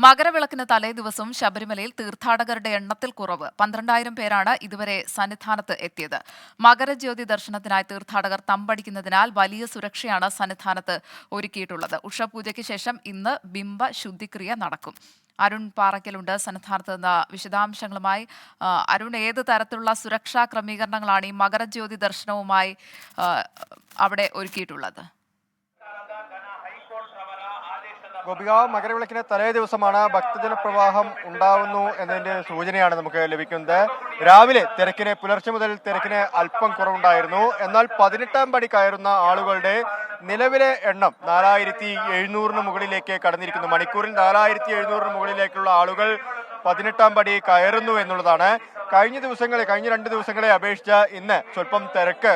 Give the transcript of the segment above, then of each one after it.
മകരവിളക്കിന് തലേ ദിവസം ശബരിമലയിൽ തീർത്ഥാടകരുടെ എണ്ണത്തിൽ കുറവ് 12,000 പേരാണ് ഇതുവരെ സന്നിധാനത്ത് എത്തിയത്. മകരജ്യോതി ദർശനത്തിനായി തീർത്ഥാടകർ തമ്പടിക്കുന്നതിനാൽ വലിയ സുരക്ഷയാണ് സന്നിധാനത്ത് ഒരുക്കിയിട്ടുള്ളത്. ഉഷപൂജയ്ക്ക് ശേഷം ഇന്ന് ബിംബ ശുദ്ധിക്രിയ നടക്കും. അരുൺ പാറയ്ക്കലുണ്ട് സന്നിധാനത്ത് നിന്ന് വിശദാംശങ്ങളുമായി. അരുൺ, ഏത് തരത്തിലുള്ള സുരക്ഷാ ക്രമീകരണങ്ങളാണ് ഈ മകരജ്യോതി ദർശനവുമായി അവിടെ ഒരുക്കിയിട്ടുള്ളത്? ഗോപിക, മകരവിളക്കിന് തലേ ദിവസമാണ് ഭക്തജന പ്രവാഹം ഉണ്ടാവുന്നു എന്നതിന്റെ സൂചനയാണ് നമുക്ക് ലഭിക്കുന്നത്. രാവിലെ പുലർച്ചെ മുതൽ തിരക്കിന് അല്പം കുറവുണ്ടായിരുന്നു. എന്നാൽ 18ാം പടി കയറുന്ന ആളുകളുടെ നിലവിലെ എണ്ണം 4700 മുകളിലേക്ക് കടന്നിരിക്കുന്നു. മണിക്കൂറിൽ 4700 മുകളിലേക്കുള്ള ആളുകൾ 18ാം പടി കയറുന്നു എന്നുള്ളതാണ്. കഴിഞ്ഞ 2 ദിവസങ്ങളെ അപേക്ഷിച്ച് ഇന്ന് സ്വല്പം തിരക്ക്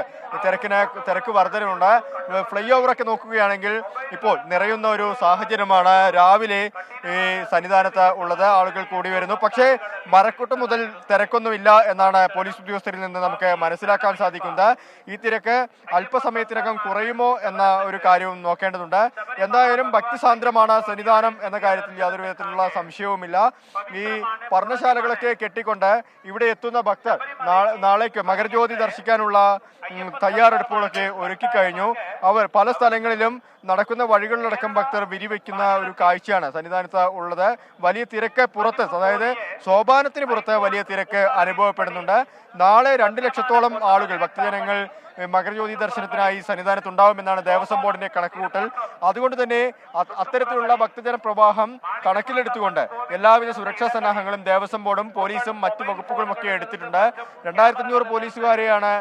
വർധനമുണ്ട്. ഫ്ലൈ ഓവറൊക്കെ നോക്കുകയാണെങ്കിൽ ഇപ്പോൾ നിറയുന്ന ഒരു സാഹചര്യമാണ് രാവിലെ ഈ സന്നിധാനത്ത് ഉള്ളത്. ആളുകൾ കൂടി വരുന്നു. പക്ഷേ മരക്കൂട്ടം മുതൽ തിരക്കൊന്നുമില്ല എന്നാണ് പോലീസ് ഉദ്യോഗസ്ഥരിൽ നിന്ന് നമുക്ക് മനസ്സിലാക്കാൻ സാധിക്കുന്നത്. ഈ തിരക്ക് അല്പസമയത്തിനകം കുറയുമോ എന്ന ഒരു കാര്യവും നോക്കേണ്ടതുണ്ട്. എന്തായാലും ഭക്തിസാന്ദ്രമാണ് സന്നിധാനം എന്ന കാര്യത്തിൽ യാതൊരു വിധത്തിലുള്ള സംശയവുമില്ല. ഈ പർണശാലകളൊക്കെ കെട്ടിക്കൊണ്ട് ഇവിടെ എത്തുന്ന ഭക്തർ നാളേക്ക് മകരജ്യോതി ദർശിക്കാനുള്ള തയ്യാറെടുപ്പുകളൊക്കെ ഒരുക്കി കഴിഞ്ഞു. അവർ പല സ്ഥലങ്ങളിലും നടക്കുന്ന വഴികളിലടക്കം ഭക്തർ വിരിവെക്കുന്ന ഒരു കാഴ്ചയാണ് സന്നിധാനത്ത് ഉള്ളത്. വലിയ തിരക്ക് പുറത്ത്, അതായത് സോപാനത്തിന് പുറത്ത് വലിയ തിരക്ക് അനുഭവപ്പെടുന്നുണ്ട്. നാളെ 2 ലക്ഷത്തോളം ആളുകൾ, ഭക്തജനങ്ങൾ മകരജ്യോതി ദർശനത്തിനായി സന്നിധാനത്തുണ്ടാവുമെന്നാണ് ദേവസ്വം ബോർഡിന്റെ കണക്കുകൂട്ടൽ. അതുകൊണ്ട് തന്നെ അത്തരത്തിലുള്ള ഭക്തജന പ്രവാഹം കണക്കിലെടുത്തുകൊണ്ട് എല്ലാവിധ സുരക്ഷാ സന്നാഹങ്ങളും ദേവസ്വം ബോർഡും പോലീസും മറ്റു വകുപ്പുകളും ഒക്കെ എടുത്തിട്ടുണ്ട്. 2500 പോലീസുകാരെയാണ്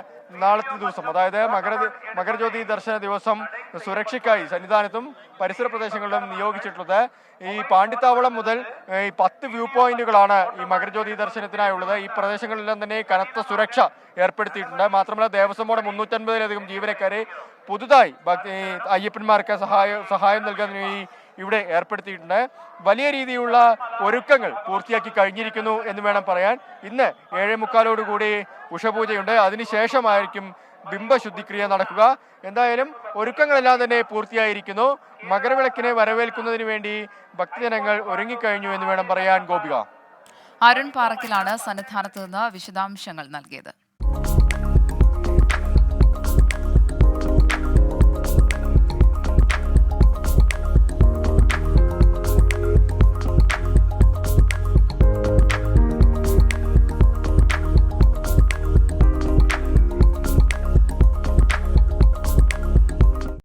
നാളത്തെ ദിവസം, അതായത് മകരജ്യോതി ദർശന ദിവസം സുരക്ഷയ്ക്കായി സന്നിധാനത്തും പരിസര പ്രദേശങ്ങളിലും നിയോഗിച്ചിട്ടുള്ളത്. ഈ പാണ്ടിത്താവളം മുതൽ ഈ 10 വ്യൂ പോയിന്റുകളാണ് ഈ മകരജ്യോതി ദർശനത്തിനായുള്ളത്. ഈ പ്രദേശങ്ങളിലെല്ലാം തന്നെ കനത്ത സുരക്ഷ ഏർപ്പെടുത്തിയിട്ടുണ്ട്. മാത്രമല്ല ദേവസ്വം ബോർഡ് 350-ലധികം ജീവനക്കാരെ പുതുതായി അയ്യപ്പന്മാർക്ക് സഹായം നൽകാൻ ഇവിടെ ഏർപ്പെടുത്തിയിട്ടുണ്ട്. വലിയ രീതിയിലുള്ള ഒരുക്കങ്ങൾ പൂർത്തിയാക്കി കഴിഞ്ഞിരിക്കുന്നു എന്ന് വേണം പറയാൻ. ഇന്ന് 7:45 ഉഷപൂജയുണ്ട്. അതിനുശേഷമായിരിക്കും ബിംബശുദ്ധിക്രിയ നടക്കുക. എന്തായാലും ഒരുക്കങ്ങളെല്ലാം തന്നെ പൂർത്തിയായിരിക്കുന്നു. മകരവിളക്കിനെ വരവേൽക്കുന്നതിന് വേണ്ടി ഭക്തജനങ്ങൾ ഒരുങ്ങിക്കഴിഞ്ഞു എന്ന് വേണം പറയാൻ. ഗോപിക, അരുൺ പാറയ്ക്കലാണ് സന്നിധാനത്ത് നിന്ന് വിശദാംശങ്ങൾ നൽകിയത്.